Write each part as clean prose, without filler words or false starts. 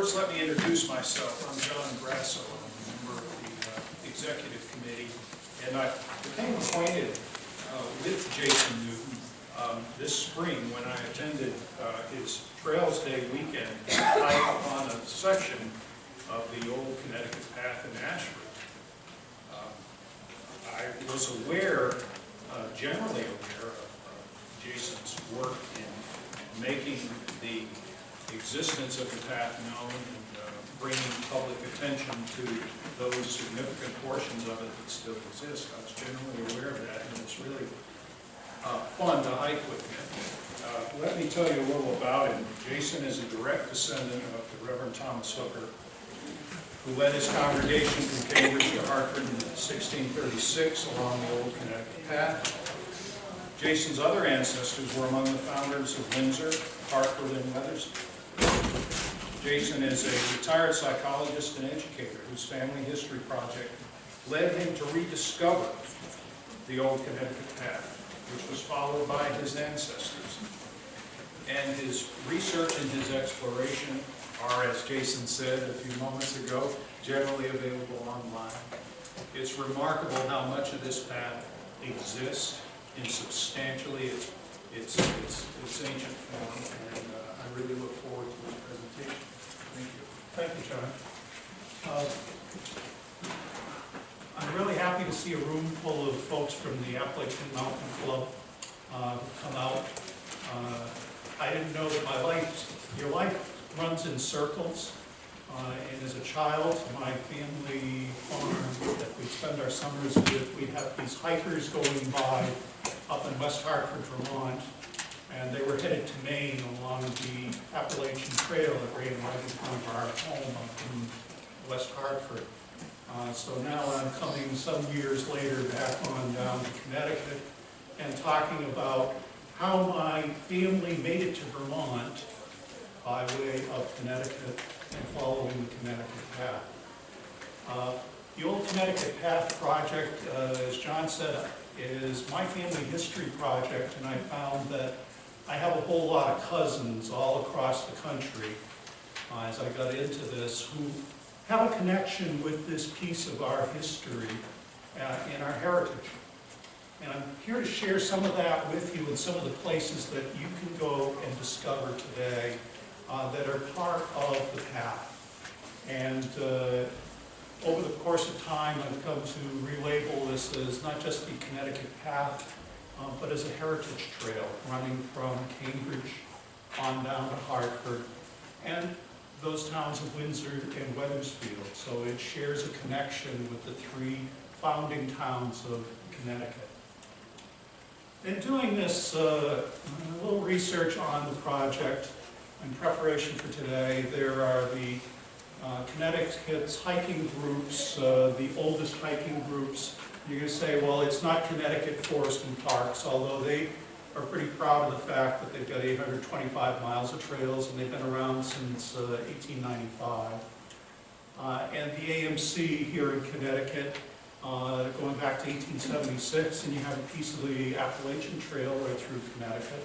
First, let me introduce myself. I'm John Grasso. I'm a member of the Executive Committee, and I became acquainted with Jason Newton this spring when I attended his Trails Day weekend hike on a section of the Old Connecticut Path in Ashford. I was generally aware of Jason's work in making the existence of the path known and bringing public attention to those significant portions of it that still exist. I was generally aware of that, and it's really fun to hike with him. Let me tell you a little about him. Jason is a direct descendant of the Reverend Thomas Hooker, who led his congregation from Cambridge to Hartford in 1636 along the Old Connecticut Path. Jason's other ancestors were among the founders of Windsor, Hartford and Wethersfield. Jason is a retired psychologist and educator whose family history project led him to rediscover the Old Connecticut Path, which was followed by his ancestors. And his research and his exploration are, as Jason said a few moments ago, generally available online. It's remarkable how much of this path exists in substantially its ancient form, and I really look forward to his presentation. Thank you. Thank you, John. I'm really happy to see a room full of folks from the Appalachian Mountain Club come out. I didn't know that your life runs in circles. And as a child, my family farm that we spend our summers with, we have these hikers going by up in West Hartford, Vermont, and they were headed to Maine along the Appalachian Trail that ran right in front of our home up in West Hartford. So now I'm coming some years later back on down to Connecticut and talking about how my family made it to Vermont by way of Connecticut and following the Connecticut Path. The Old Connecticut Path project, as John said, is my family history project, and I found that I have a whole lot of cousins all across the country as I got into this who have a connection with this piece of our history and our heritage. And I'm here to share some of that with you and some of the places that you can go and discover today that are part of the path. And over the course of time, I've come to relabel this as not just the Connecticut Path, but as a heritage trail running from Cambridge on down to Hartford and those towns of Windsor and Wethersfield. So it shares a connection with the three founding towns of Connecticut. In doing this little research on the project, in preparation for today, there are the Connecticut's hiking groups, the oldest hiking groups. You're going to say, well, it's not Connecticut Forest and Parks, although they are pretty proud of the fact that they've got 825 miles of trails and they've been around since 1895. And the AMC here in Connecticut, going back to 1876, and you have a piece of the Appalachian Trail right through Connecticut.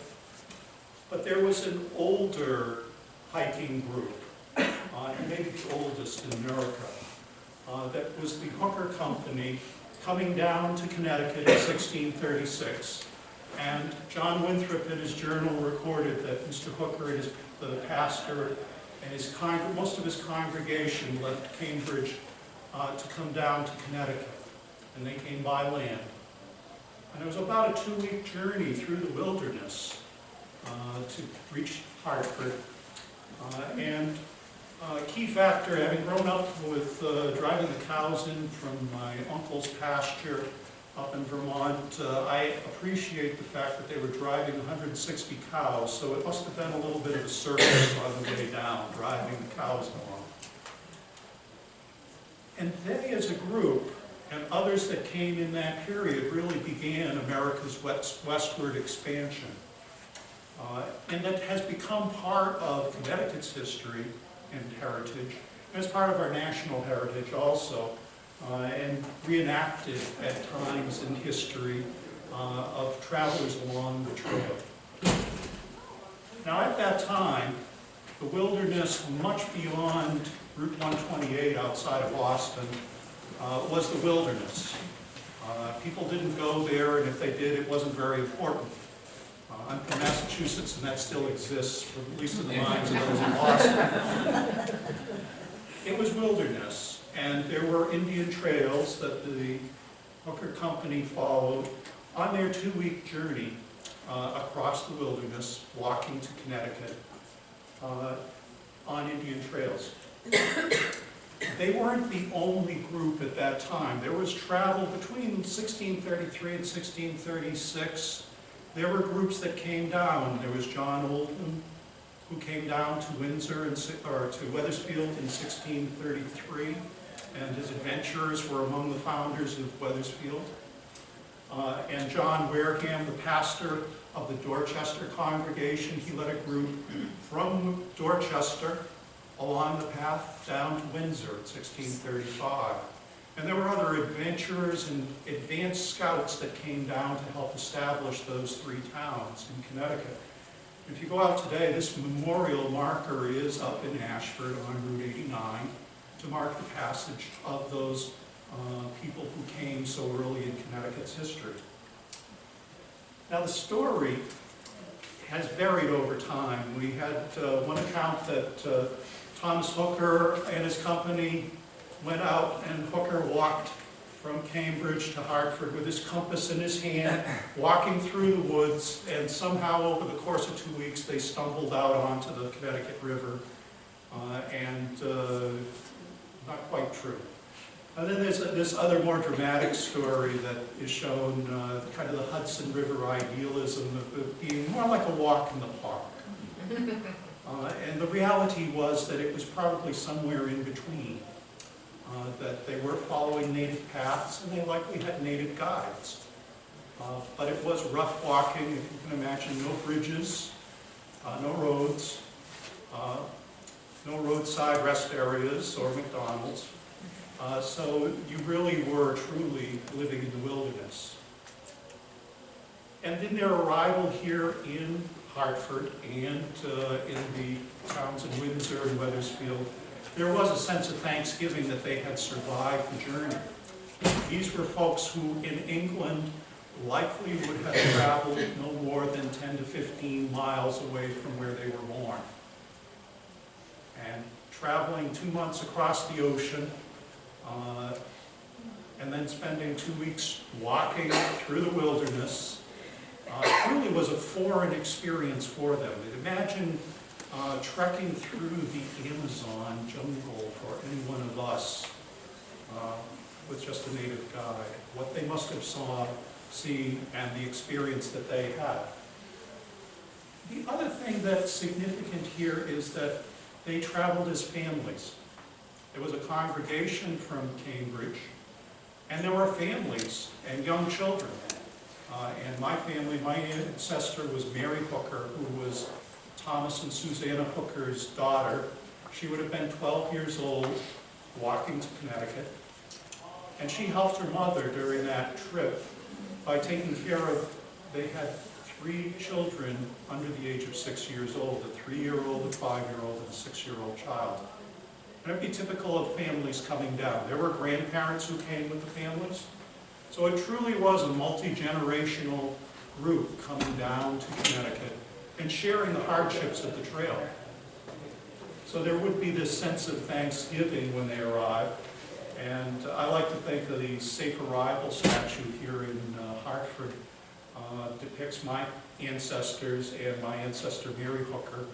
But there was an older hiking group, and maybe the oldest in America, that was the Hooker Company coming down to Connecticut in 1636. And John Winthrop in his journal recorded that Mr. Hooker, the pastor, and most of his congregation left Cambridge to come down to Connecticut, and they came by land. And it was about a 2-week journey through the wilderness to reach Hartford. And a key factor, having grown up with driving the cows in from my uncle's pasture up in Vermont, I appreciate the fact that they were driving 160 cows, so it must have been a little bit of a circus on the way down, driving the cows along. And they as a group, and others that came in that period, really began America's westward expansion. And that has become part of Connecticut's history and heritage, and as part of our national heritage also, and reenacted at times in history of travelers along the trail. Now at that time, the wilderness much beyond Route 128 outside of Boston was the wilderness. People didn't go there, and if they did, it wasn't very important. I'm from Massachusetts, and that still exists, at least in the minds of those in Boston. It was wilderness, and there were Indian trails that the Hooker Company followed on their 2-week journey across the wilderness, walking to Connecticut on Indian trails. They weren't the only group at that time. There was travel between 1633 and 1636. There were groups that came down. There was John Oldham, who came down to Windsor or to Wethersfield in 1633, and his adventurers were among the founders of Wethersfield. And John Wareham, the pastor of the Dorchester congregation, he led a group from Dorchester along the path down to Windsor in 1635. And there were other adventurers and advanced scouts that came down to help establish those 3 towns in Connecticut. If you go out today, this memorial marker is up in Ashford on Route 89 to mark the passage of those people who came so early in Connecticut's history. Now the story has varied over time. We had one account that Thomas Hooker and his company went out, and Hooker walked from Cambridge to Hartford with his compass in his hand, walking through the woods, and somehow over the course of 2 weeks they stumbled out onto the Connecticut River, and not quite true. And then there's this other more dramatic story that is shown, kind of the Hudson River idealism of it being more like a walk in the park. And the reality was that it was probably somewhere in between, that they were following native paths and they likely had native guides. But it was rough walking, if you can imagine, no bridges, no roads, no roadside rest areas or McDonald's. So you really were truly living in the wilderness. And in their arrival here in Hartford and in the towns of Windsor and Wethersfield, there was a sense of thanksgiving that they had survived the journey. These were folks who in England likely would have traveled no more than 10 to 15 miles away from where they were born. And traveling 2 months across the ocean, and then spending 2 weeks walking through the wilderness, really was a foreign experience for them. Imagine trekking through the Amazon jungle for any one of us with just a native guide, what they must have seen, and the experience that they had. The other thing that's significant here is that they traveled as families. There was a congregation from Cambridge, and there were families and young children. And my family, my ancestor was Mary Hooker, who was Thomas and Susanna Hooker's daughter. She would have been 12 years old, walking to Connecticut. And she helped her mother during that trip by taking care of, they had 3 children under the age of 6 years old, a 3-year-old, a 5-year-old, and a 6-year-old child. And it would be typical of families coming down. There were grandparents who came with the families. So it truly was a multi-generational group coming down to Connecticut and sharing the hardships of the trail. So there would be this sense of thanksgiving when they arrived. And I like to think that the Safe Arrival statue here in Hartford depicts my ancestors and my ancestor Mary Hooker.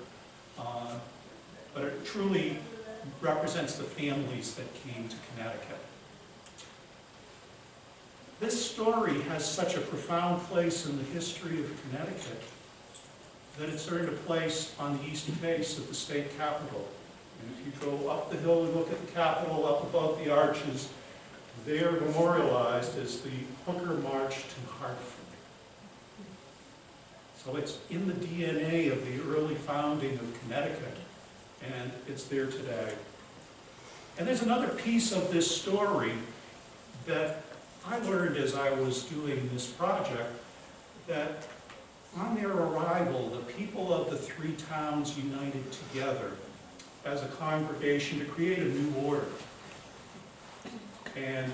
But it truly represents the families that came to Connecticut. This story has such a profound place in the history of Connecticut that it's earned a place on the east face of the state capitol. And if you go up the hill and look at the capitol up above the arches, they are memorialized as the Hooker March to Hartford. So it's in the DNA of the early founding of Connecticut, and it's there today. And there's another piece of this story that I learned as I was doing this project, that On their arrival, the people of the three towns united together as a congregation to create a new order. And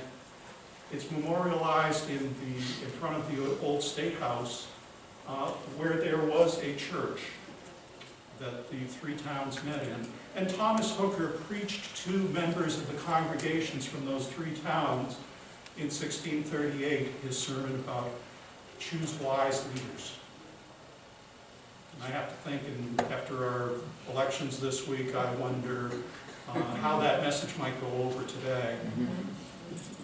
it's memorialized in front of the old State House, where there was a church that the three towns met in. And Thomas Hooker preached to members of the congregations from those three towns in 1638 his sermon about choose wise leaders. And I have to think, after our elections this week, I wonder how that message might go over today.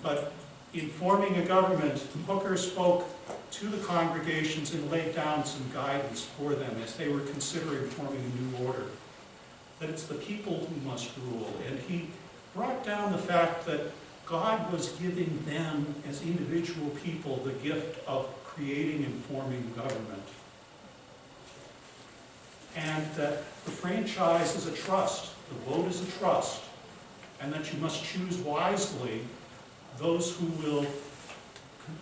But in forming a government, Hooker spoke to the congregations and laid down some guidance for them as they were considering forming a new order. That it's the people who must rule. And he brought down the fact that God was giving them, as individual people, the gift of creating and forming government. And that the franchise is a trust, the vote is a trust, and that you must choose wisely those who will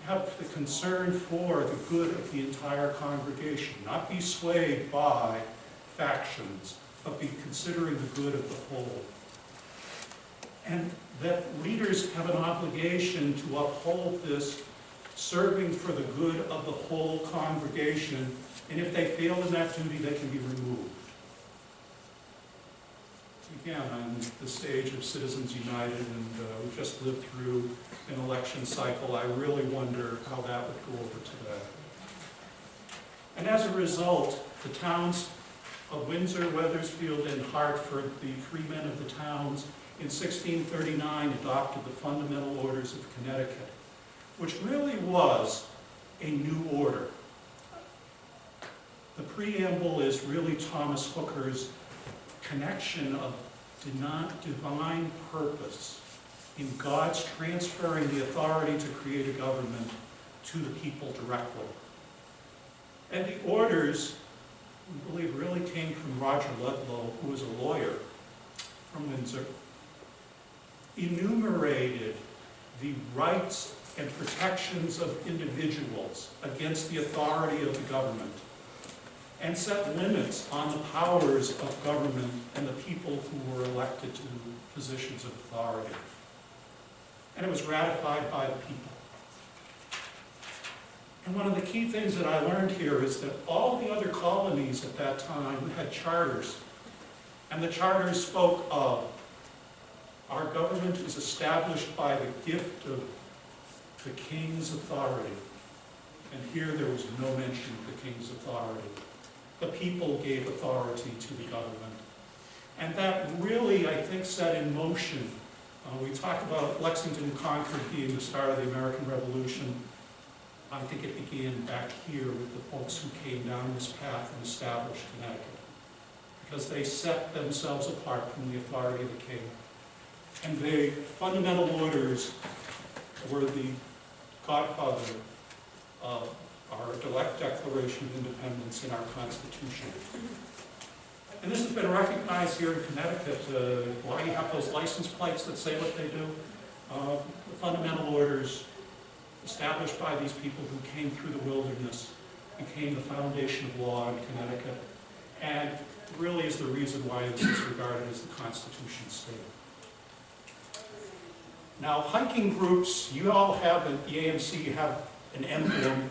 have the concern for the good of the entire congregation, not be swayed by factions, but be considering the good of the whole. And that leaders have an obligation to uphold this, serving for the good of the whole congregation, and if they fail in that duty, they can be removed. Again, on the stage of Citizens United, and we just lived through an election cycle, I really wonder how that would go over today. And as a result, the towns of Windsor, Wethersfield, and Hartford, the three men of the towns, in 1639 adopted the Fundamental Orders of Connecticut, which really was a new order. The preamble is really Thomas Hooker's connection of divine purpose in God's transferring the authority to create a government to the people directly. And the orders, we believe, really came from Roger Ludlow, who was a lawyer from Windsor, enumerated the rights and protections of individuals against the authority of the government, and set limits on the powers of government and the people who were elected to positions of authority. And it was ratified by the people. And one of the key things that I learned here is that all the other colonies at that time had charters. And the charters spoke of, our government is established by the gift of the king's authority. And here there was no mention of the king's authority. The people gave authority to the government. And that really, I think, set in motion. We talk about Lexington and Concord being the start of the American Revolution. I think it began back here with the folks who came down this path and established Connecticut, because they set themselves apart from the authority of the king. And the Fundamental Orders were the godfather of our Declaration of Independence in our Constitution. And this has been recognized here in Connecticut. Why you have those license plates that say what they do? The Fundamental Orders established by these people who came through the wilderness became the foundation of law in Connecticut, and really is the reason why this is regarded as the Constitution state. Now, hiking groups, you all have at the AMC, you have an emblem.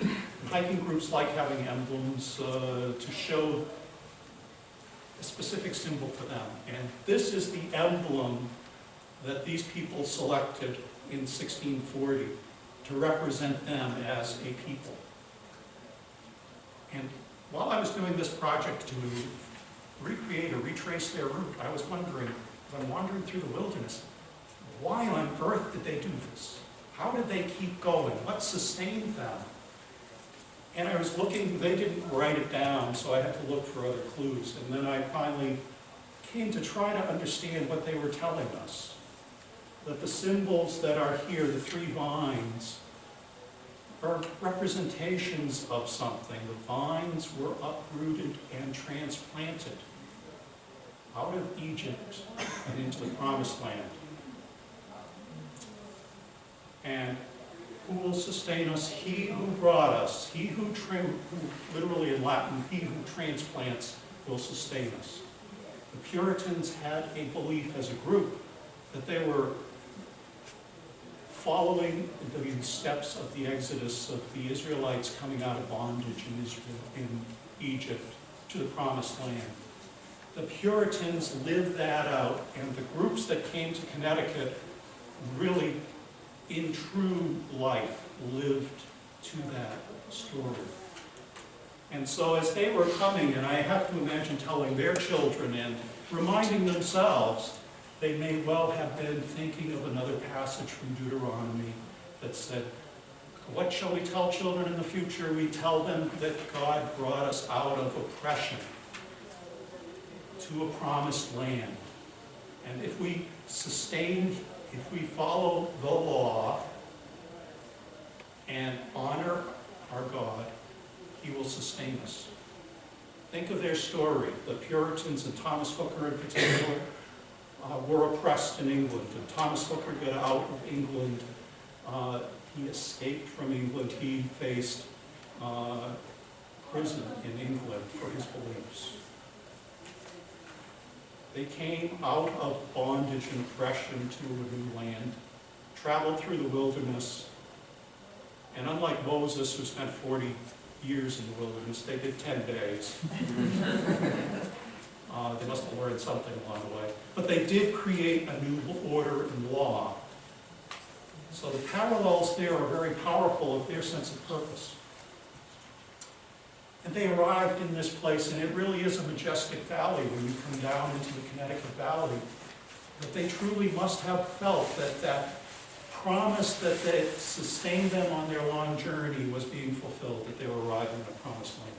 Hiking groups like having emblems to show a specific symbol for them. And this is the emblem that these people selected in 1640 to represent them as a people. And while I was doing this project to recreate or retrace their route, I was wondering, as I'm wandering through the wilderness, why on earth did they do this? How did they keep going? What sustained them? And I was looking, they didn't write it down, so I had to look for other clues. And then I finally came to try to understand what they were telling us. That the symbols that are here, the three vines, are representations of something. The vines were uprooted and transplanted out of Egypt and into the Promised Land. And who will sustain us, he who brought us, he who literally in Latin, he who transplants will sustain us. The Puritans had a belief as a group that they were following the steps of the exodus of the Israelites coming out of bondage in Egypt to the Promised Land. The Puritans lived that out, and the groups that came to Connecticut really, in true life, lived to that story. And so as they were coming, and I have to imagine telling their children and reminding themselves, they may well have been thinking of another passage from Deuteronomy that said, what shall we tell children in the future? We tell them that God brought us out of oppression to a promised land. And if we follow the law and honor our God, he will sustain us. Think of their story. The Puritans, and Thomas Hooker in particular, were oppressed in England. And Thomas Hooker got out of England. He escaped from England. He faced prison in England for his beliefs. They came out of bondage and oppression to a new land, traveled through the wilderness, and unlike Moses, who spent 40 years in the wilderness, they did 10 days. They must have learned something along the way. But they did create a new order and law. So the parallels there are very powerful of their sense of purpose. And they arrived in this place, and it really is a majestic valley when you come down into the Connecticut Valley. But they truly must have felt that that promise that they sustained them on their long journey was being fulfilled, that they were arriving in a promised land.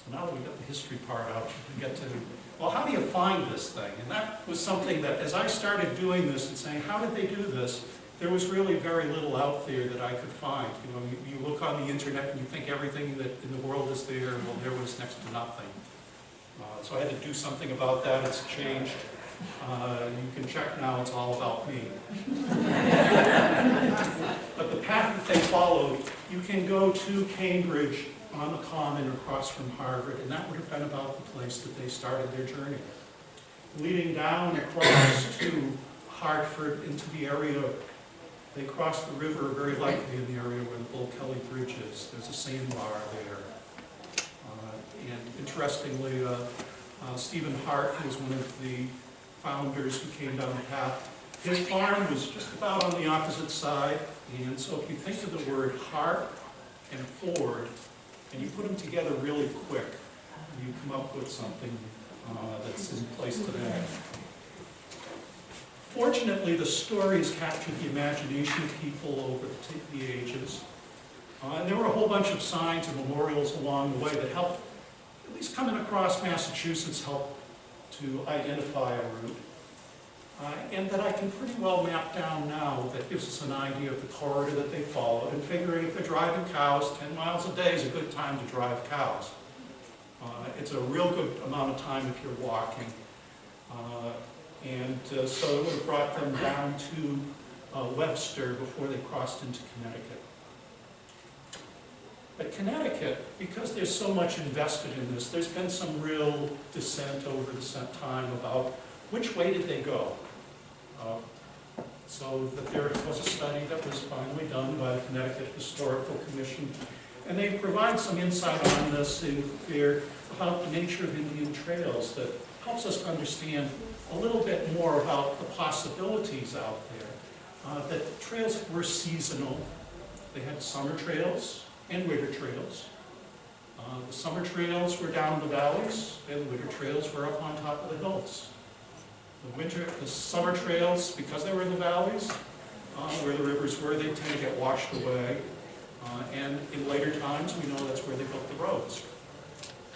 So now that we got the history part out, we get to, well, how do you find this thing? And that was something that, as I started doing this and saying, how did they do this? There was really very little out there that I could find. You know, you look on the internet and you think everything that in the world is there. Well, there was next to nothing. So I had to do something about that. It's changed. You can check now, it's all about me. But the path that they followed, you can go to Cambridge on the Common across from Harvard, and that would have been about the place that they started their journey. Leading down across to Hartford into the area, they crossed the river very likely in the area where the Bull Kelly Bridge is. There's a sandbar there. And interestingly, Stephen Hart, who was one of the founders who came down the path, his farm was just about on the opposite side. And so if you think of the word Hart and Ford, and you put them together really quick, you come up with something that's in place today. Fortunately, the stories captured the imagination of people over the ages. And there were a whole bunch of signs and memorials along the way that helped, at least coming across Massachusetts, helped to identify a route. And that I can pretty well map down now that gives us an idea of the corridor that they followed, and figuring if they're driving cows, 10 miles a day is a good time to drive cows. It's a real good amount of time if you're walking. So it would have brought them down to Webster before they crossed into Connecticut. But Connecticut, because there's so much invested in this, there's been some real dissent over the time about which way did they go. So that there was a study that was finally done by the Connecticut Historical Commission, and they provide some insight on this in there about the nature of Indian trails that helps us to understand a little bit more about the possibilities out there. That trails were seasonal. They had summer trails and winter trails. The summer trails were down in the valleys, and the winter trails were up on top of the hills. The summer trails, because they were in the valleys, where the rivers were, they tend to get washed away. And in later times, we know that's where they built the roads.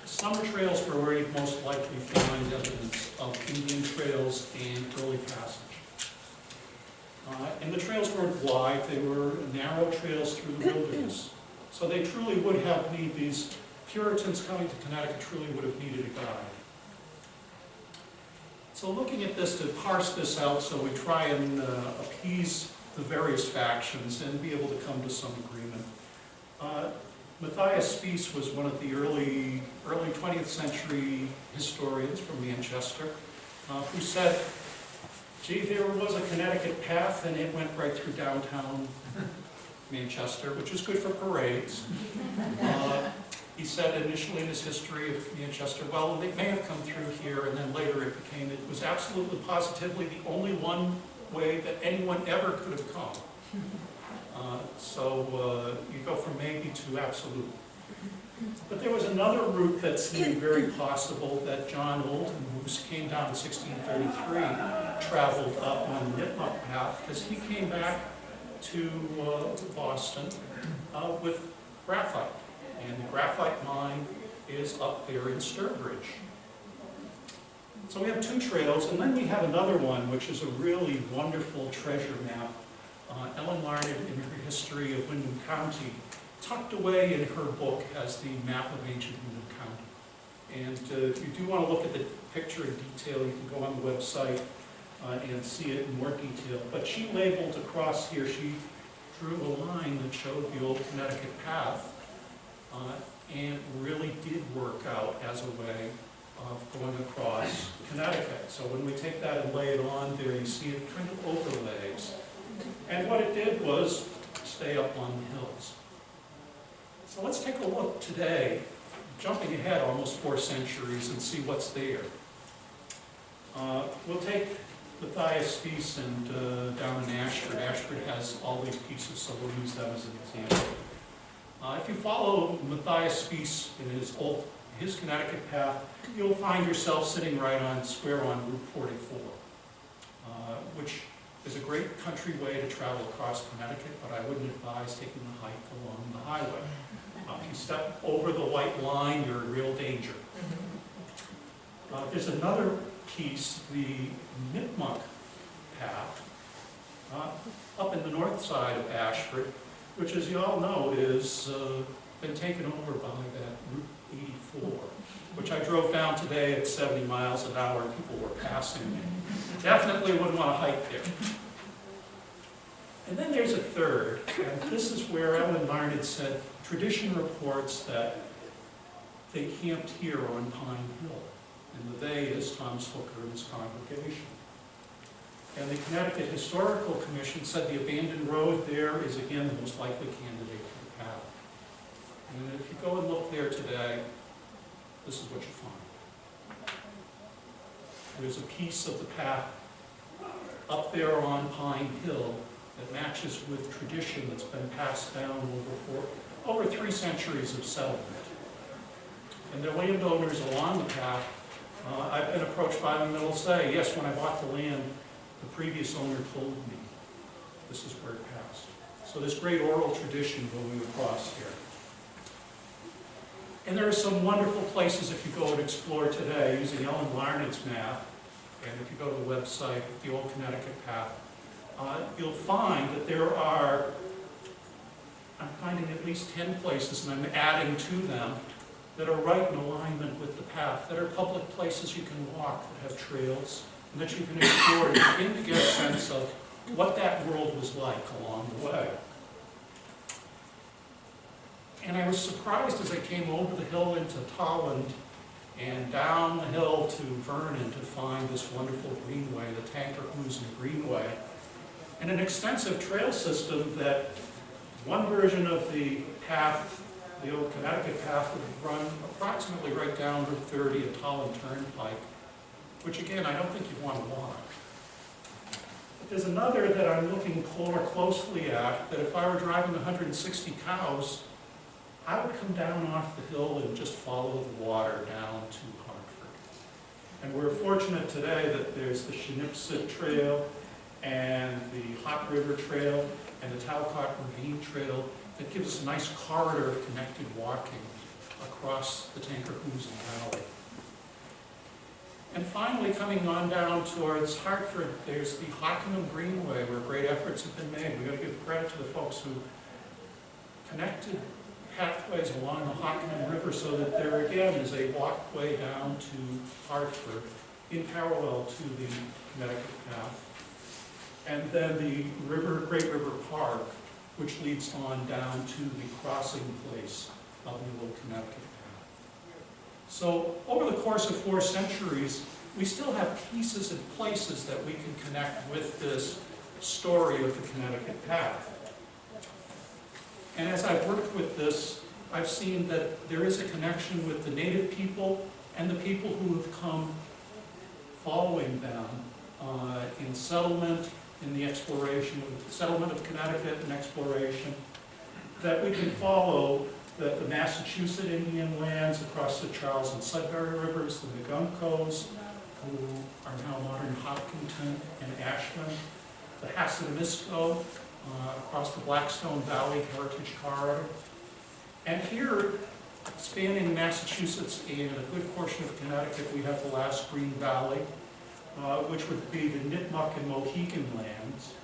Summer trails were where you'd most likely find evidence of Indian trails and early passage. And the trails weren't wide, they were narrow trails through the wilderness. So they truly would have needed, these Puritans coming to Connecticut truly would have needed a guide. So looking at this to parse this out, so we try and appease the various factions and be able to come to some agreement. Matthias Spiess was one of the early 20th century historians from Manchester who said, gee, there was a Connecticut Path and it went right through downtown Manchester, which is good for parades. He said initially in his history of Manchester, well, they may have come through here, and then later it was absolutely positively the only one way that anyone ever could have come. So you go from maybe to absolute. But there was another route that seemed very possible that John Oldenhouse came down in 1633, traveled up on the Nipmuc Path, because he came back to Boston with graphite. And the graphite mine is up there in Sturbridge. So we have two trails, and then we have another one, which is a really wonderful treasure map. Ellen Larned, in her history of Windham County, tucked away in her book has the map of ancient Windham County. And if you do want to look at the picture in detail, you can go on the website and see it in more detail. But she labeled across here, she drew a line that showed the Old Connecticut Path, and really did work out as a way of going across Connecticut. So when we take that and lay it on there, you see it kind of overlays. And what it did was stay up on the hills. So let's take a look today, jumping ahead almost 4 centuries, and see what's there. We'll take Matthias Spiess and down in Ashford. Ashford has all these pieces, so we'll use them as an example. If you follow Matthias Spiess in his Connecticut Path, you'll find yourself sitting right on square on Route 44, which is a great country way to travel across Connecticut, but I wouldn't advise taking the hike along the highway. If you step over the white line, you're in real danger. There's another piece, the Nipmuc Path, up in the north side of Ashford, which, as you all know, is been taken over by that Route 84, which I drove down today at 70 miles an hour, and people were passing me. Definitely wouldn't want to hike there. And then there's a third, and this is where Ellen Larned said, tradition reports that they camped here on Pine Hill, and the they is Thomas Hooker and his congregation. And the Connecticut Historical Commission said the abandoned road there is again the most likely candidate for the path. And if you go and look there today, this is what you find. There's a piece of the path up there on Pine Hill that matches with tradition that's been passed down over 3 centuries of settlement. And the landowners along the path, I've been approached by them, and they'll say, yes, when I bought the land, the previous owner told me this is where it passed. So there's great oral tradition going across here. And there are some wonderful places if you go and explore today using Ellen Larned's map, and if you go to the website, the Old Connecticut Path, you'll find that there are, I'm finding at least 10 places, and I'm adding to them, that are right in alignment with the path, that are public places you can walk, that have trails, and that you can explore and begin to get a sense of what that world was like along the way. And I was surprised as I came over the hill into Tolland and down the hill to Vernon to find this wonderful greenway, the Tankerhoosen Greenway, and an extensive trail system that one version of the path, the Old Connecticut Path, would run approximately right down Route 30 at Tolland Turnpike, which again, I don't think you'd want to walk. But there's another that I'm looking more closely at, that if I were driving 160 cows, I would come down off the hill and just follow the water down to Hartford. And we're fortunate today that there's the Shinipsit Trail and the Hot River Trail and the Talcott Ravine Trail that gives us a nice corridor of connected walking across the Tankerhoosen Valley. And finally, coming on down towards Hartford, there's the Hockenham Greenway, where great efforts have been made. We've got to give credit to the folks who connected pathways along the Hockenham River so that there again is a walkway down to Hartford in parallel to the Connecticut Path. and then the Great River Park, which leads on down to the crossing place of the Old Connecticut Path. So over the course of 4 centuries, we still have pieces and places that we can connect with this story of the Connecticut Path. And as I've worked with this, I've seen that there is a connection with the native people and the people who have come following them in settlement, in the exploration, settlement of Connecticut and exploration, that we can follow the Massachusetts Indian lands across the Charles and Sudbury rivers, the Nahaco, who are now modern Hopkinton and Ashford, the Hassanamisco across the Blackstone Valley Heritage Corridor. And here, spanning Massachusetts and a good portion of Connecticut, we have the last Green Valley, which would be the Nipmuc and Mohegan lands.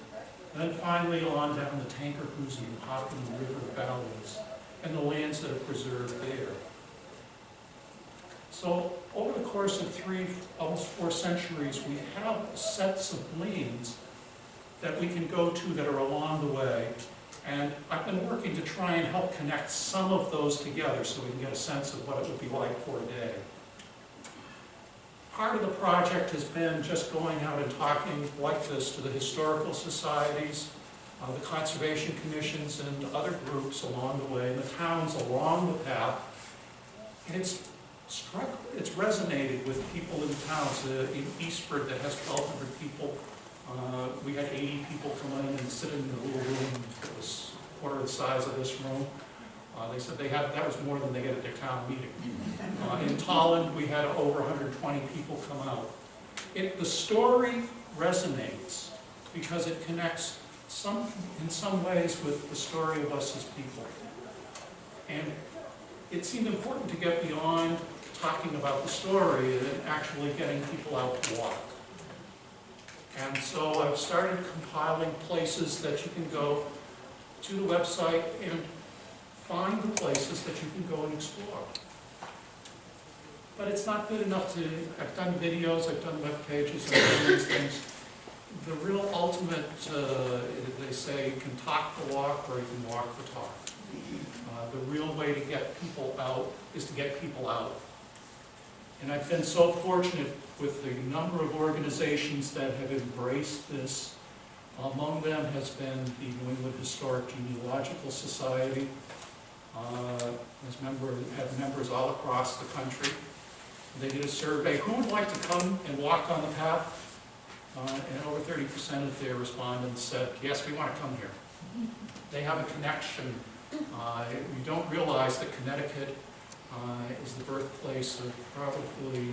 And then finally on down the Tankerhoosen and Hopkins River valleys and the lands that are preserved there. So over the course of 3, almost 4 centuries, we have sets of lanes that we can go to that are along the way. And I've been working to try and help connect some of those together so we can get a sense of what it would be like for a day. Part of the project has been just going out and talking like this to the historical societies, the conservation commissions, and other groups along the way, and the towns along the path. And it's resonated with people in towns. In Eastford, that has 1,200 people, we had 80 people come in and sit in a little room that was a quarter the size of this room. They said that was more than they get at their town meeting. In Tolland, we had over 120 people come out. The story resonates because it connects in some ways with the story of us as people. And it seemed important to get beyond talking about the story and actually getting people out to walk. And so I've started compiling places that you can go to the website and find the places that you can go and explore. But it's not good enough I've done videos, I've done web pages, I've done these things. The real ultimate, they say, you can talk the walk or you can walk the talk. The real way to get people out is to get people out. And I've been so fortunate with the number of organizations that have embraced this. Among them has been the New England Historic Genealogical Society. Have members all across the country. They did a survey, who would like to come and walk on the path? And over 30% of their respondents said, yes, we want to come here. They have a connection. You don't realize that Connecticut is the birthplace of probably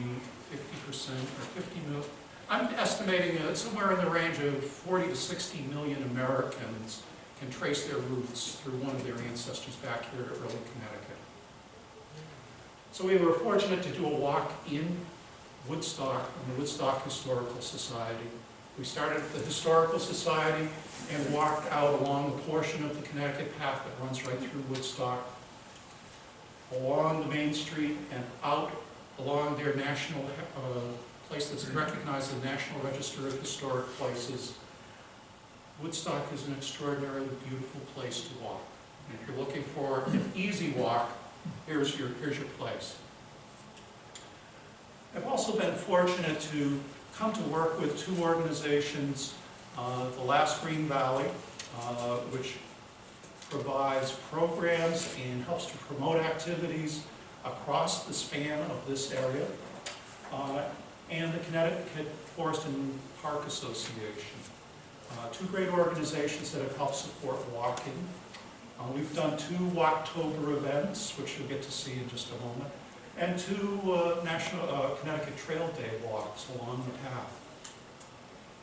50% or 50 million. I'm estimating somewhere in the range of 40 to 60 million Americans can trace their roots through one of their ancestors back here to early Connecticut. So we were fortunate to do a walk in Woodstock, in the Woodstock Historical Society. We started at the Historical Society and walked out along a portion of the Connecticut Path that runs right through Woodstock, along the Main Street and out along their national place that's recognized in the National Register of Historic Places. Woodstock is an extraordinarily beautiful place to walk. And if you're looking for an easy walk, here's your place. I've also been fortunate to come to work with 2 organizations, the Last Green Valley, which provides programs and helps to promote activities across the span of this area, and the Connecticut Forest and Park Association. 2 great organizations that have helped support walking. We've done 2 Walktober events, which you'll get to see in just a moment, and 2 National Connecticut Trail Day walks along the path.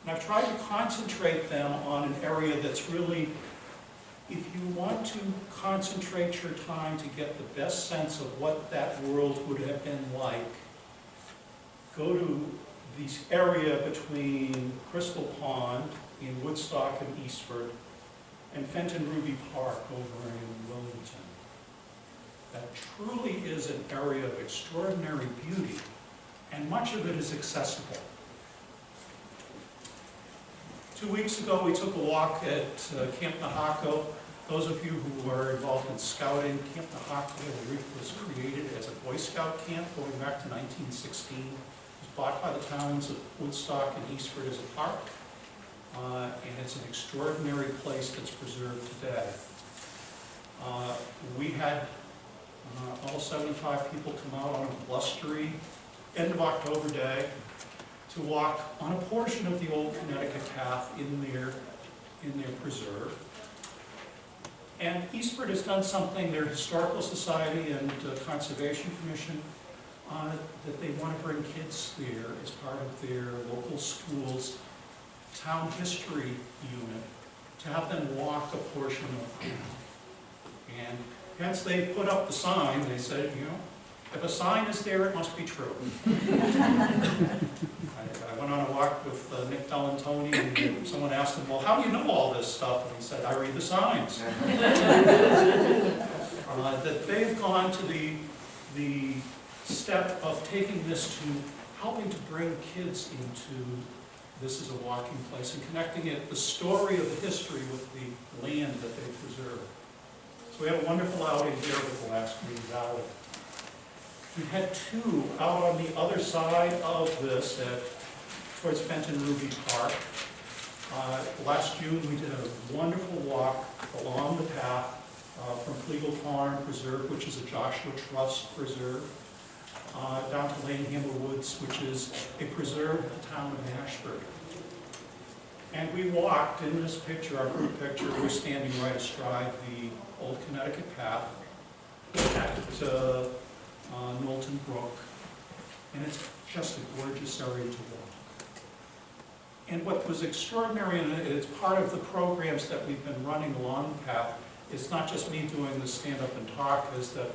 And I've tried to concentrate them on an area that's really, if you want to concentrate your time to get the best sense of what that world would have been like, go to this area between Crystal Pond in Woodstock and Eastford and Fenton-Ruby Park over in Wilmington. That truly is an area of extraordinary beauty, and much of it is accessible. 2 weeks ago, we took a walk at Camp Nahaco. Those of you who are involved in scouting, Camp Nahaco was created as a Boy Scout camp going back to 1916. It was bought by the towns of Woodstock and Ashford as a park. And it's an extraordinary place that's preserved today. We had almost 75 people come out on a blustery end of October day to walk on a portion of the Old Connecticut Path in their preserve. And Ashford has done something, their Historical Society and Conservation Commission, that they want to bring kids there as part of their local schools town history unit, to have them walk a portion of the path. And hence they put up the sign. They said, you know, if a sign is there, it must be true. I went on a walk with Nick Dellantoni, and someone asked him, well, how do you know all this stuff? And he said, I read the signs. That they've gone to the step of taking this to helping to bring kids into this is a walking place and connecting it, the story of the history with the land that they preserve. So we had a wonderful outing here with the last Green Valley. We had two out on the other side of this towards Fenton-Ruby Park. Last June we did a wonderful walk along the path from Pleagle Farm Preserve, which is a Joshua Trust preserve, down to Lanehammer Woods, which is a preserve of the town of Ashford. And we walked in this picture, our group picture, we're standing right astride the Old Connecticut Path at Knowlton Brook. And it's just a gorgeous area to walk. And what was extraordinary, and it's part of the programs that we've been running along the path, it's not just me doing the stand up and talk, is that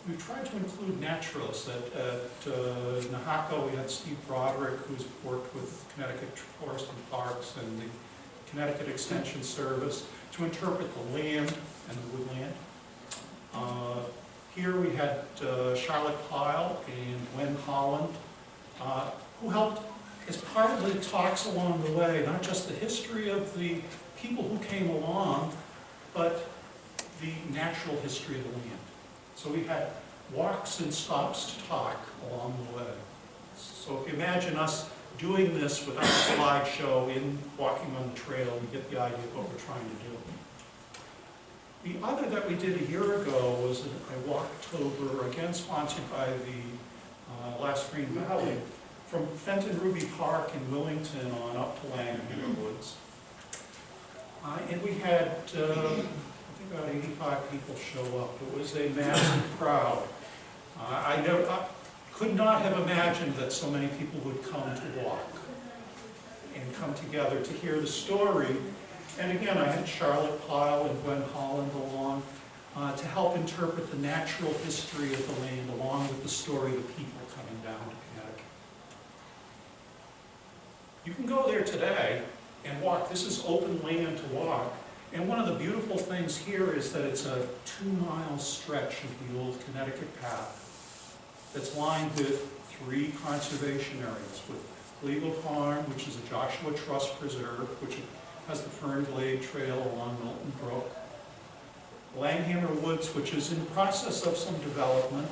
we've tried to include naturalists. At Nahaco, we had Steve Broderick, who's worked with Connecticut Forest and Parks and the Connecticut Extension Service to interpret the land and the woodland. Here we had Charlotte Pyle and Gwen Holland, who helped as part of the talks along the way, not just the history of the people who came along, but the natural history of the land. So we had walks and stops to talk along the way. So if you imagine us doing this without a slideshow in walking on the trail, you get the idea of what we're trying to do. The other that we did a year ago was a Walktober, again sponsored by the last Green Valley, from Fenton-Ruby Park in Willington on up to Lanehammer Woods. And we had, I think about 85 people show up. It was a massive crowd. I could not have imagined that so many people would come to walk and come together to hear the story. And again, I had Charlotte Pyle and Gwen Holland along to help interpret the natural history of the land along with the story of the people coming down to Connecticut. You can go there today and walk. This is open land to walk. And one of the beautiful things here is that it's a 2-mile stretch of the Old Connecticut Path that's lined with 3 conservation areas, with Pleagle Farm, which is a Joshua Trust Preserve, which has the Fern Glade Trail along Knowlton Brook, Lanehammer Woods, which is in the process of some development.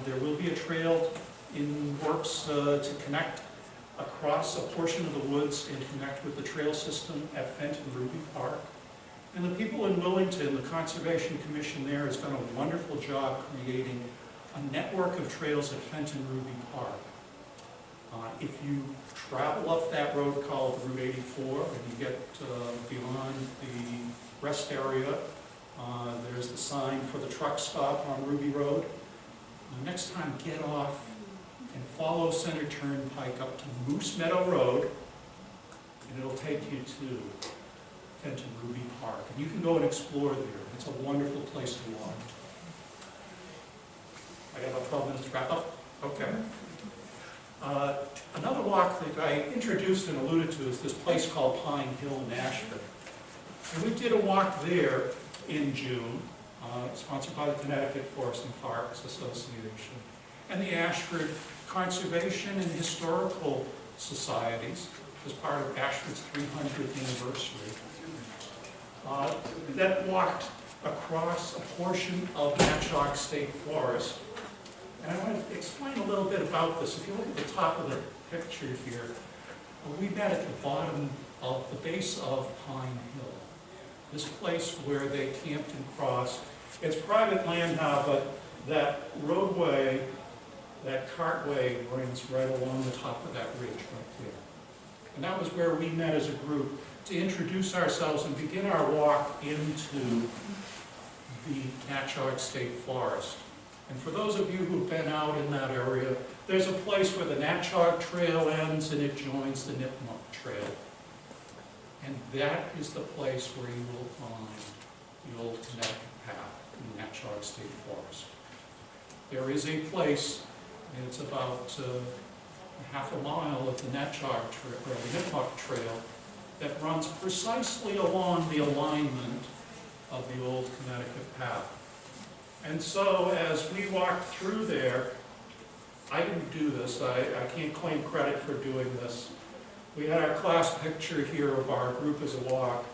There will be a trail in works to connect across a portion of the woods and connect with the trail system at Fenton-Ruby Park. And the people in Willington, the Conservation Commission there, has done a wonderful job creating a network of trails at Fenton-Ruby Park. If you travel up that road called Route 84 and you get beyond the rest area, there's the sign for the truck stop on Ruby Road. Next time, get off and follow Center Turnpike up to Moose Meadow Road, and it'll take you to Fenton-Ruby Park. And you can go and explore there. It's a wonderful place to walk. I got about 12 minutes to wrap up? Okay. Another walk that I introduced and alluded to is this place called Pine Hill in Ashford. And we did a walk there in June, sponsored by the Connecticut Forest and Parks Association and the Ashford Conservation and Historical Societies. as part of Ashford's 300th anniversary, that walked across a portion of Nahaco State Forest. And I want to explain a little bit about this. If you look at the top of the picture here, we met at the bottom of the base of Pine Hill, this place where they camped and crossed. It's private land now, but that roadway, that cartway runs right along the top of that ridge right there. And that was where we met as a group to introduce ourselves and begin our walk into the Nahaco State Forest. And for those of you who've been out in that area, there's a place where the Nahaco Trail ends and it joins the Nipmuc Trail. And that is the place where you will find the Old Connecticut Path in the Nahaco State Forest. There is a place, and it's about half a mile of the Nahaco Trail, or the Nipmuc Trail, that runs precisely along the alignment of the Old Connecticut Path. And so as we walked through there, I didn't do this, I can't claim credit for doing this. We had our class picture here of our group as a walk,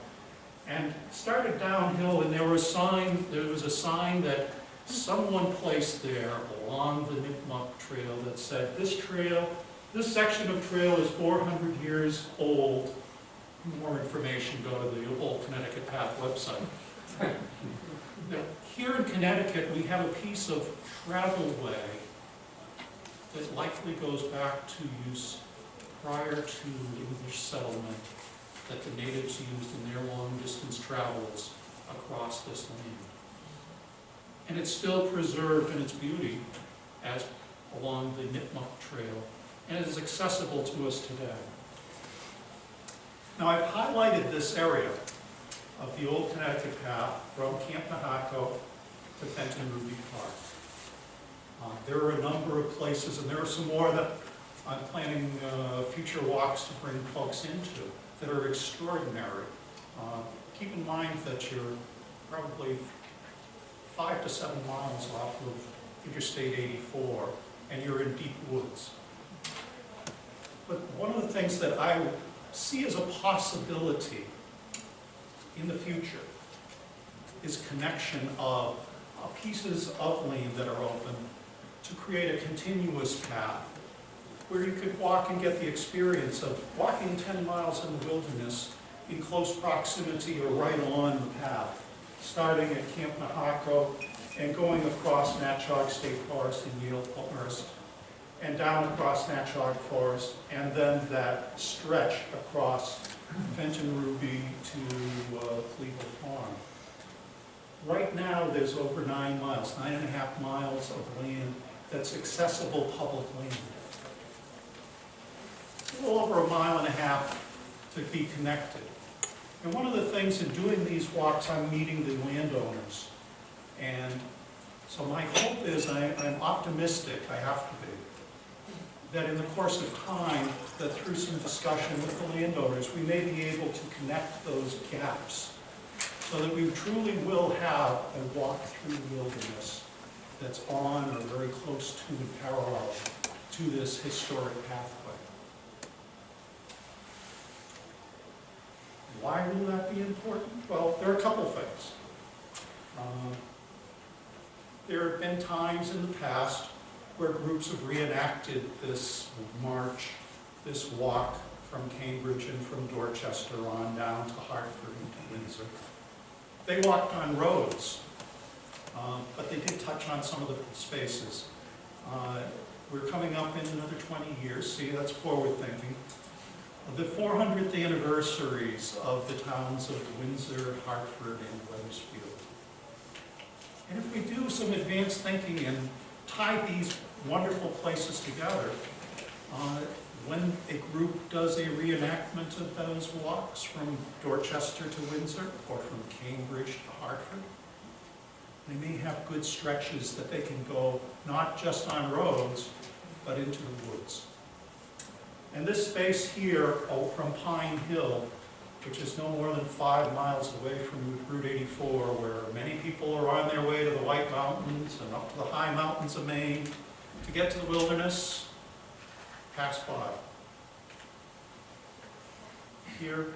and started downhill, and there was a sign that someone placed there along the Nipmuc Trail that said, this section of trail is 400 years old. For more information, go to the Old Connecticut Path website. Now, here in Connecticut, we have a piece of travelway that likely goes back to use prior to English settlement that the natives used in their long-distance travels across this land. And it's still preserved in its beauty as along the Nipmuc Trail, and it is accessible to us today. Now, I've highlighted this area of the Old Connecticut Path from Camp Nahaco to Fenton-Ruby Park. There are a number of places, and there are some more that I'm planning future walks to bring folks into that are extraordinary. Keep in mind that you're probably 5 to 7 miles off of Interstate 84, and you're in deep woods. But one of the things that I see as a possibility in the future is connection of pieces of land that are open to create a continuous path where you could walk and get the experience of walking 10 miles in the wilderness in close proximity or right on the path, starting at Camp Nahaco and going across Nahaco State Forest in Yale Forest and down across Nahaco Forest, and then that stretch across Fenton-Ruby to Cleveland Farm. Right now, there's over 9 miles, 9.5 miles of land that's accessible public land. A little over 1.5 miles to be connected. And one of the things in doing these walks, I'm meeting the landowners. And so my hope is, I'm optimistic, I have to be, that in the course of time, that through some discussion with the landowners, we may be able to connect those gaps so that we truly will have a walk through the wilderness that's on or very close to and parallel to this historic pathway. Why will that be important? Well, there are a couple things. There have been times in the past where groups have reenacted this march, this walk from Cambridge and from Dorchester on down to Hartford and to Windsor. They walked on roads, but they did touch on some of the spaces. We're coming up in another 20 years, see, that's forward thinking. The 400th anniversaries of the towns of Windsor, Hartford, and Wethersfield. And if we do some advanced thinking and tie these wonderful places together, when a group does a reenactment of those walks from Dorchester to Windsor or from Cambridge to Hartford, they may have good stretches that they can go not just on roads, but into the woods. And this space here from Pine Hill, which is no more than 5 miles away from Route 84, where many people are on their way to the White Mountains and up to the high mountains of Maine to get to the wilderness, pass by. here,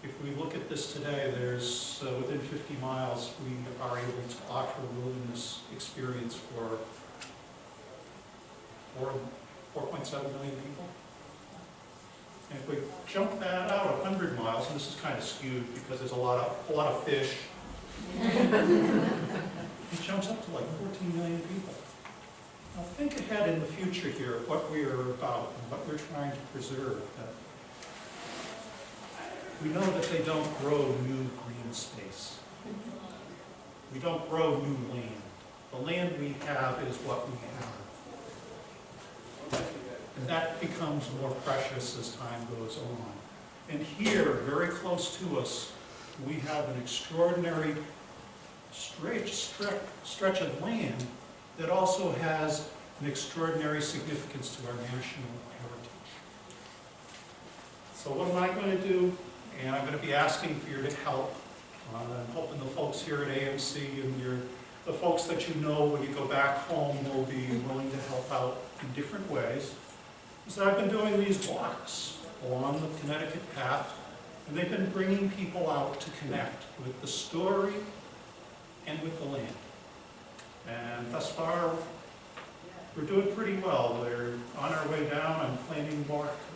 if we look at this today, there's, within 50 miles, we are able to offer a wilderness experience for 4.7 million people. And if we jump that out 100 miles, and this is kind of skewed because there's a lot of fish, it jumps up to like 14 million people. Now think ahead in the future here, what we are about and what we're trying to preserve. We know that they don't grow new green space. We don't grow new land. The land we have is what we have. And that becomes more precious as time goes on. And here, very close to us, we have an extraordinary stretch of land that also has an extraordinary significance to our national heritage. So what am I going to do? And I'm going to be asking for your help. I'm hoping the folks here at AMC and the folks that you know when you go back home will be willing to help out in different ways. So I've been doing these walks along the Connecticut Path, and they've been bringing people out to connect with the story and with the land. And thus far, we're doing pretty well. We're on our way down. I'm planning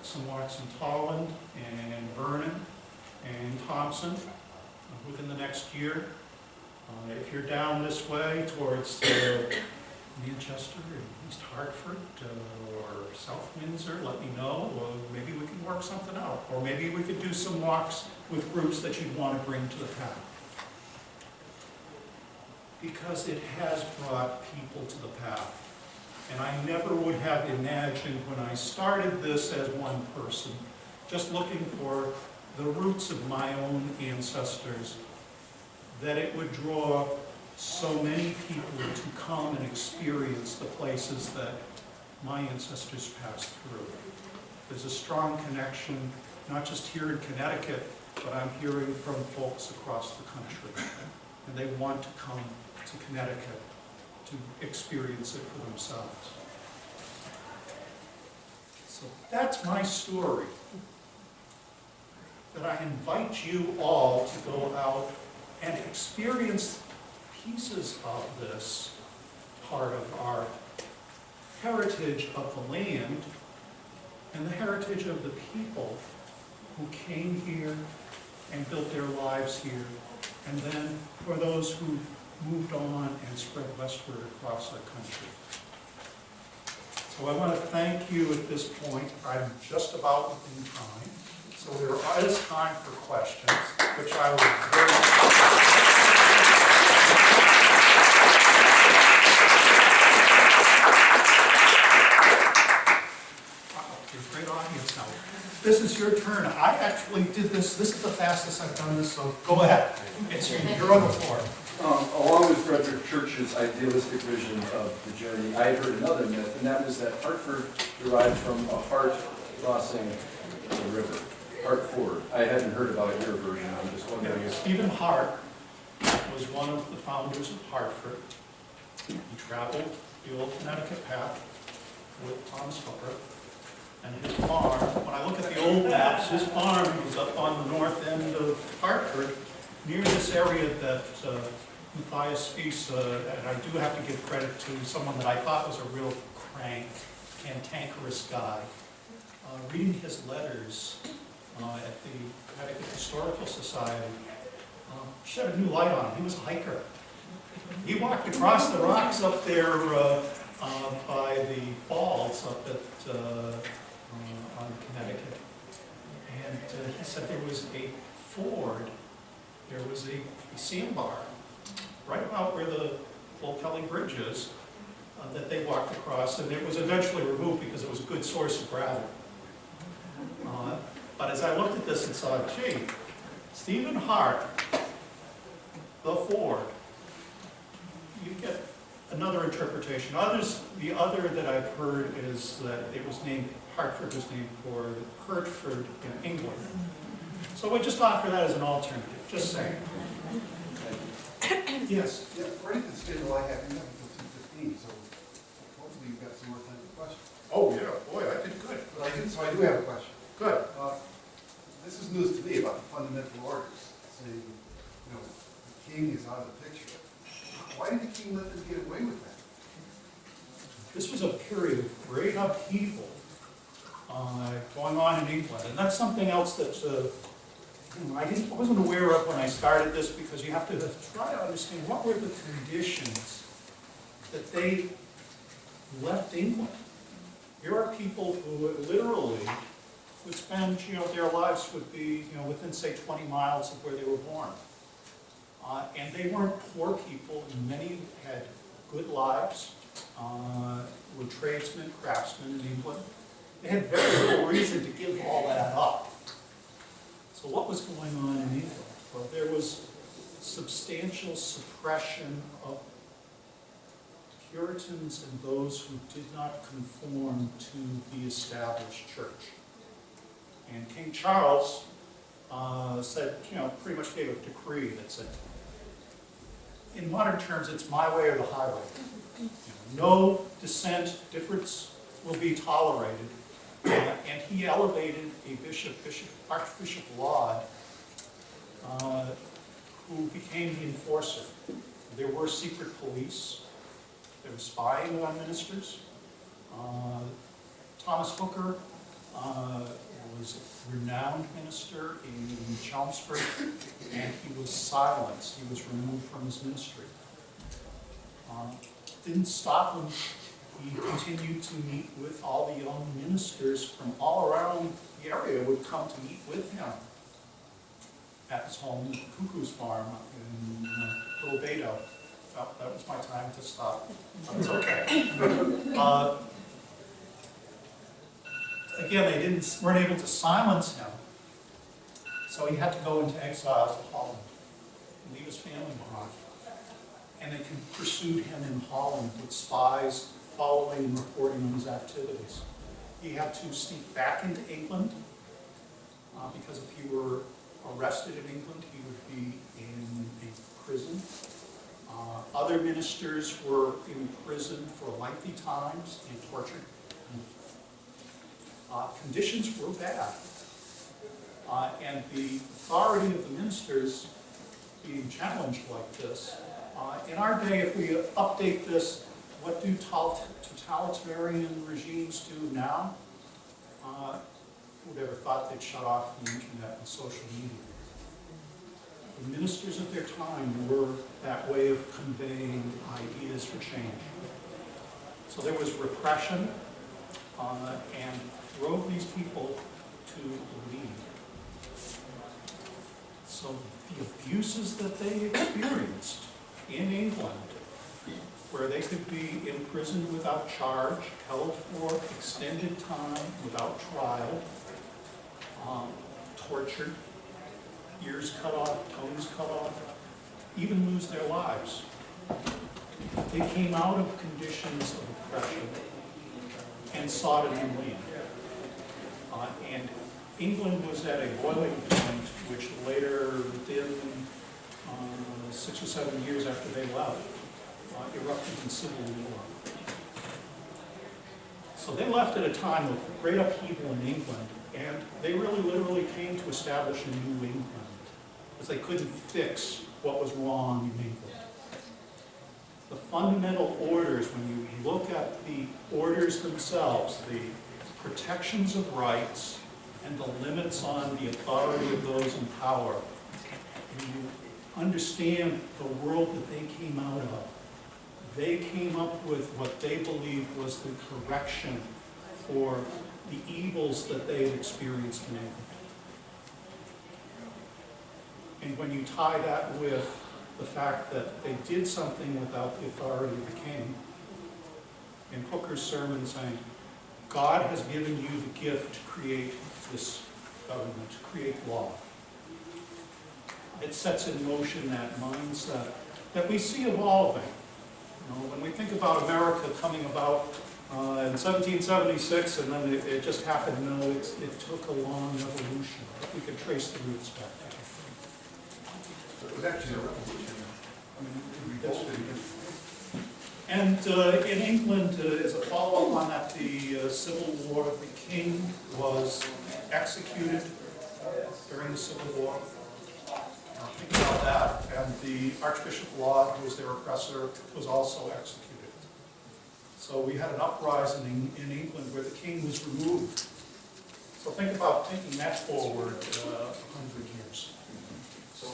some walks in Tolland and Vernon and Thompson within the next year. If you're down this way towards Manchester and East Hartford or South Windsor, let me know. Maybe we can work something out. Or maybe we could do some walks with groups that you'd want to bring to the path. Because it has brought people to the path. And I never would have imagined when I started this as one person, just looking for the roots of my own ancestors, that it would draw so many people to come and experience the places that my ancestors passed through. There's a strong connection, not just here in Connecticut, but I'm hearing from folks across the country. And they want to come to Connecticut to experience it for themselves. So that's my story. That I invite you all to go out and experience pieces of this part of our heritage of the land and the heritage of the people who came here and built their lives here, and then for those who moved on and spread westward across our country. So I want to thank you at this point. I'm just about within time. So there is time for questions, which I will very wow, there's a great audience now. This is your turn. I actually did this. This is the fastest I've done this, so go ahead. You're on the floor. Along with Frederick Church's idealistic vision of the journey, I had heard another myth, and that was that Hartford derived from a hart crossing the river. Hartford. I hadn't heard about your version. I'm just wondering if... Stephen Hart was one of the founders of Hartford. He traveled the Old Connecticut Path with Thomas Hooker. And his farm, when I look at the old maps, his farm was up on the north end of Hartford, near this area that Spiess, and I do have to give credit to someone that I thought was a real crank, cantankerous guy, reading his letters at the Connecticut Historical Society, shed a new light on him. He was a hiker. He walked across the rocks up there by the falls up at on Connecticut, and he said there was a ford, there was a sandbar right about where the Old Kelly Bridge is that they walked across, and it was eventually removed because it was a good source of gravel. But as I looked at this and saw, gee, Stephen Hart, the ford, you get another interpretation. The other that I've heard is that it was named, Hartford was named for Hertford in England. So we just offer that as an alternative, just saying. Yes? Yeah, according to the schedule I have, you have until 2:15, so hopefully you've got some more time for questions. Oh, yeah, boy, I did good. So I do have a question. Good. This is news to this was a period of great upheaval going on in England. And that's something else that I wasn't aware of when I started this, because you have to try to understand what were the conditions that they left England. Here are people who literally would spend, their lives would be, within, say, 20 miles of where they were born. And they weren't poor people. Many had good lives, were tradesmen, craftsmen in England. They had very little reason to give all that up. So what was going on in England? Well, there was substantial suppression of Puritans and those who did not conform to the established church. And King Charles said, pretty much gave a decree that said, in modern terms, it's my way or the highway. No dissent, difference will be tolerated. And he elevated a Archbishop Laud, who became the enforcer. There were secret police. They were spying on ministers. Thomas Hooker was a renowned minister in Chelmsford, and he was silenced. He was removed from his ministry. Didn't stop him. He continued to meet with all the young ministers from all around the area, would come to meet with him at his home, Cuckoo's Farm in Little Beto. Oh, that was my time to stop. It's okay. Again, they weren't able to silence him, so he had to go into exile to Holland and leave his family behind. And they pursued him in Holland with spies following and reporting on his activities. He had to sneak back into England because if he were arrested in England, he would be in a prison. Other ministers were imprisoned for lengthy times and tortured. Conditions were bad. And the authority of the ministers being challenged like this. In our day, if we update this, what do totalitarian regimes do now? Who would ever thought they'd shut off the internet and social media? The ministers of their time were that way of conveying ideas for change. So there was repression and drove these people to leave. So the abuses that they experienced in England, where they could be imprisoned without charge, held for extended time without trial, tortured, ears cut off, toes cut off, even lose their lives. They came out of conditions of oppression and sought a new land. And England was at a boiling point, which later, within 6 or 7 years after they left, erupted in civil war. So they left at a time of great upheaval in England, and they really literally came to establish a new England, because they couldn't fix what was wrong in England. The fundamental orders, when you look at the orders themselves, the protections of rights and the limits on the authority of those in power, when you understand the world that they came out of, they came up with what they believed was the correction for the evils that they had experienced in England. And when you tie that with the fact that they did something without the authority of the king, in Hooker's sermon saying, God has given you the gift to create this government, to create law. It sets in motion that mindset that we see evolving. When we think about America coming about in 1776, and then it just happened, it took a long evolution. We could trace the roots back there. So it was actually a revolution. I mean, it revolted against. And in England, as a follow-up on that, the Civil War, the king was executed during the Civil War. Think about that. And the Archbishop Laud, who was their oppressor, was also executed. So we had an uprising in England where the king was removed. So think about taking that forward 100 years. So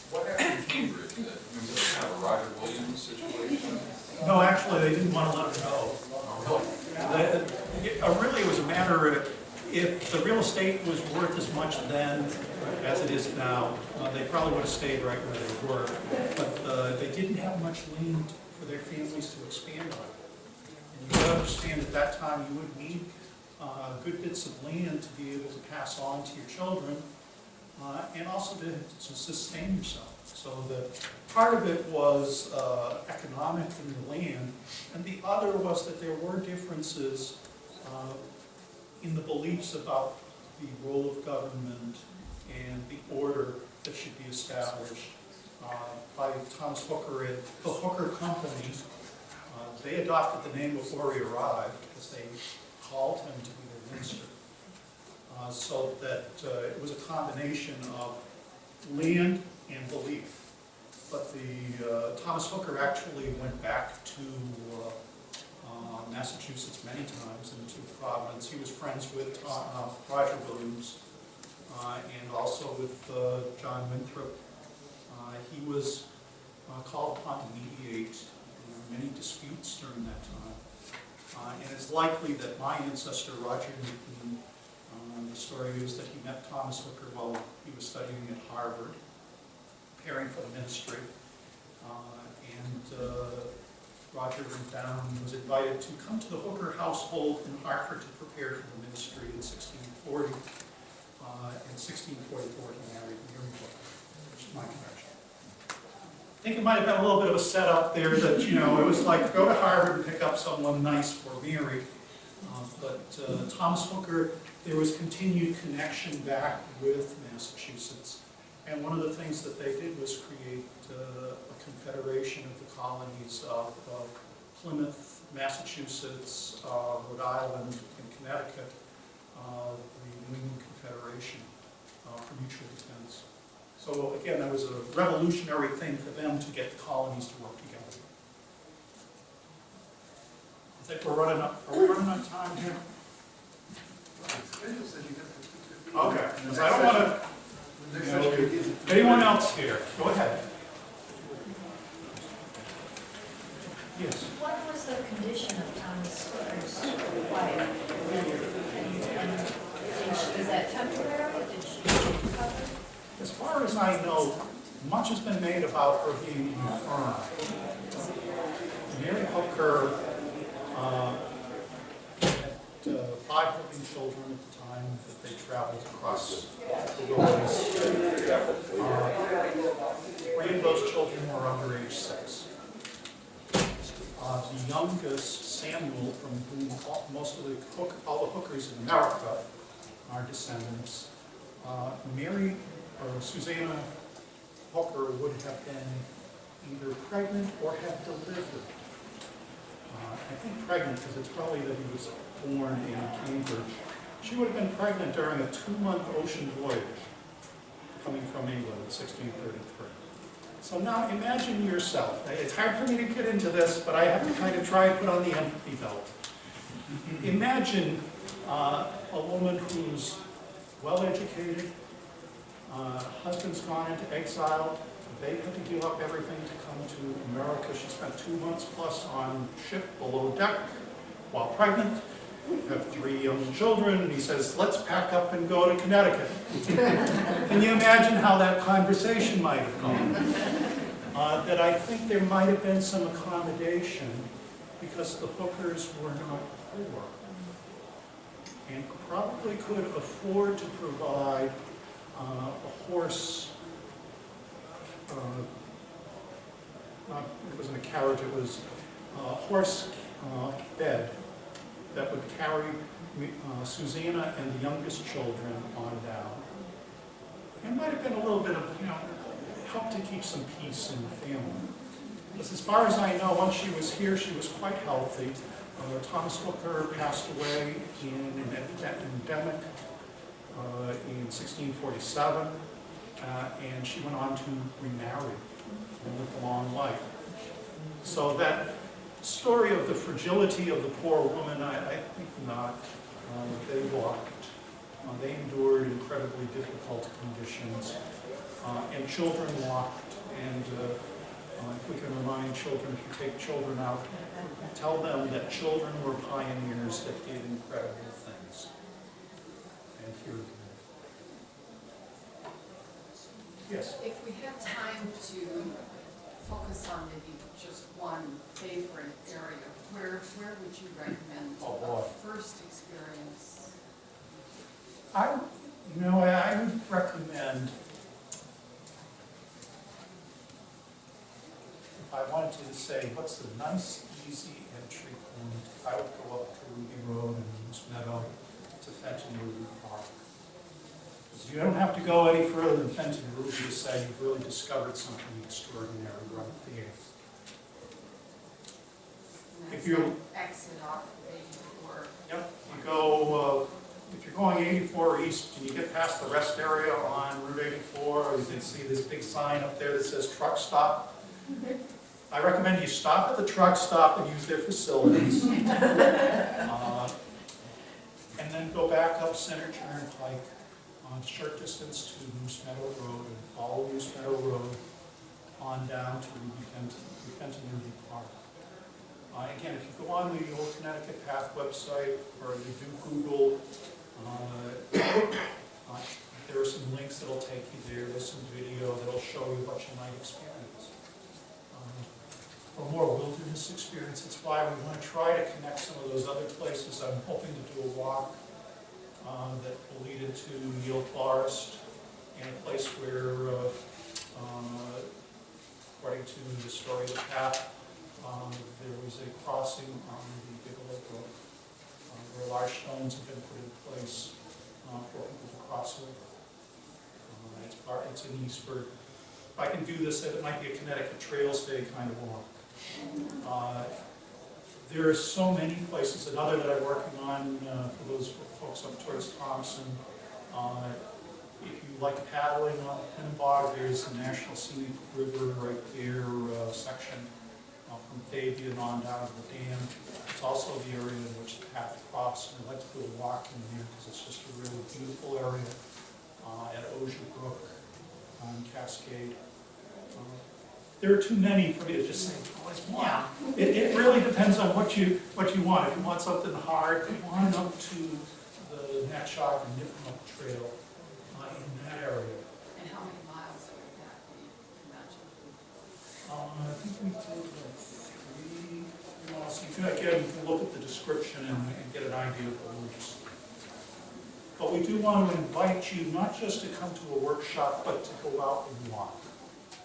what happened in Cambridge? Was it kind of a Roger Williams situation? No, actually, they didn't want to let her go. Really, it was a matter of, if the real estate was worth as much then as it is now, they probably would have stayed right where they were. But they didn't have much land for their families to expand on. And you would understand at that time you would need good bits of land to be able to pass on to your children, and also to sustain yourself. So part of it was economic in the land, and the other was that there were differences in the beliefs about the role of government and the order that should be established by Thomas Hooker and the Hooker Company. They adopted the name before he arrived because they called him to be their minister. So that it was a combination of land and belief. But the Thomas Hooker actually went back to Massachusetts many times and to Providence. He was friends with Roger Williams and also with John Winthrop. He was called upon to mediate many disputes during that time. And it's likely that my ancestor, Roger Newton, the story is that he met Thomas Hooker while he was studying at Harvard, preparing for the ministry. Roger went down and was invited to come to the Hooker household in Hartford to prepare for the ministry in 1640. In 1644, he married Mary Hooker, which is my connection. I think it might have been a little bit of a setup there that, you know, it was like go to Harvard and pick up someone nice for Mary. But Thomas Hooker, there was continued connection back with Massachusetts. And one of the things that they did was create a confederation of the colonies of Plymouth, Massachusetts, Rhode Island, and Connecticut, the New England Confederation for Mutual Defense. So again, that was a revolutionary thing for them to get the colonies to work together. I think we're running up. Are we running out of time here? Okay, because I don't want to. Anyone else here? Go ahead. Yes. What was the condition of Thomas Hooker's wife? And is that temporary? Did she recover? As far as I know, much has been made about her being infirm. Mary Hooker had 5 living children at the time that they traveled across the wilderness. 3 of those children were under age 6. The youngest, Samuel, from whom all the Hookers in America are descendants, Mary or Susanna Hooker would have been either pregnant or have delivered. I think pregnant because it's probably that he was born in Cambridge. She would have been pregnant during a 2-month ocean voyage coming from England in 1633. So now imagine yourself. It's hard for me to get into this, but I have to kind of try and put on the empathy belt. Imagine a woman who's well-educated, husband's gone into exile, they had to give up everything to come to America. She spent 2 months plus on ship below deck while pregnant. Have 3 young children, and he says, let's pack up and go to Connecticut. Can you imagine how that conversation might have gone? That I think there might have been some accommodation because the Hookers were not poor and probably could afford to provide a horse. It wasn't a carriage, it was a horse bed that would carry Susanna and the youngest children on down. It might have been a little bit of, help to keep some peace in the family. Because as far as I know, once she was here, she was quite healthy. Thomas Hooker passed away in an epidemic in 1647, and she went on to remarry and live a long life. So that story of the fragility of the poor woman, I think not. They walked. They endured incredibly difficult conditions. And children walked. And if we can remind children, if you take children out, tell them that children were pioneers that did incredible things. And here again. Yes? If we had time to focus on maybe just one favorite area, where would you recommend a first experience? I would recommend, if I wanted to say, what's a nice, easy entry point, I would go up to Ruby Road and Moose Meadow to Fenton-Ruby Park. You don't have to go any further than Fenton-Ruby to say you've really discovered something extraordinary right there. If you exit off of 84. Yep, you go, if you're going 84 east and you get past the rest area on Route 84, you can see this big sign up there that says truck stop. I recommend you stop at the truck stop and use their facilities. And then go back up Center Turnpike on short distance to Moose Meadow Road and follow Moose Meadow Road on down to Fenton-Ruby Park. Again, if you go on the Old Connecticut Path website or you do Google, there are some links that'll take you there. There's some video that'll show you what you might experience. For more wilderness experience, it's why we want to try to connect some of those other places. I'm hoping to do a walk that will lead into Yale Forest and a place where, according to the story of the path, there was a crossing on the Bigelow Brook where large stones have been put in place for people to cross over. It's in Eastford. If I can do this, it might be a Connecticut Trails Day kind of walk. There are so many places. Another that I'm working on for those folks up towards Thompson. If you like paddling on the Pennbog, there's the National Scenic River right there section from Fabian on down to the dam. It's also the area in which the path crosses, and I'd like to do a walk in there because it's just a really beautiful area at Osier Brook on Cascade. There are too many for me to just say, oh, it's one. It really depends on what you want. If you want something hard, go on up to the Natchog and Nipmuc Trail in that area. And how many miles would that be, imagine? I think we did like 3 miles. You can look at the description and get an idea of the routes. But we do want to invite you not just to come to a workshop, but to go out and walk.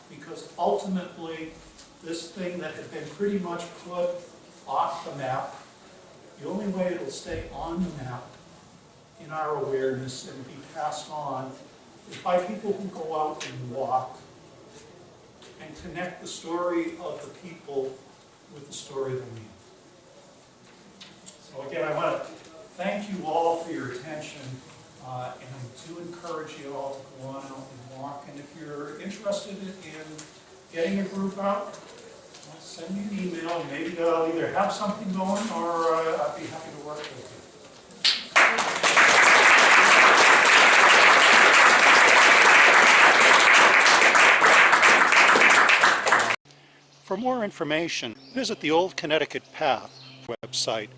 Because ultimately, this thing that had been pretty much put off the map, the only way it'll stay on the map in our awareness and be passed on is by people who go out and walk and connect the story of the people with the story of the land. So again, I want to thank you all for your attention, and I do encourage you all to go on out and walk. And if you're interested in getting a group out, send me an email. Maybe I'll either have something going or I'd be happy to work with you. For more information, visit the Old Connecticut Path website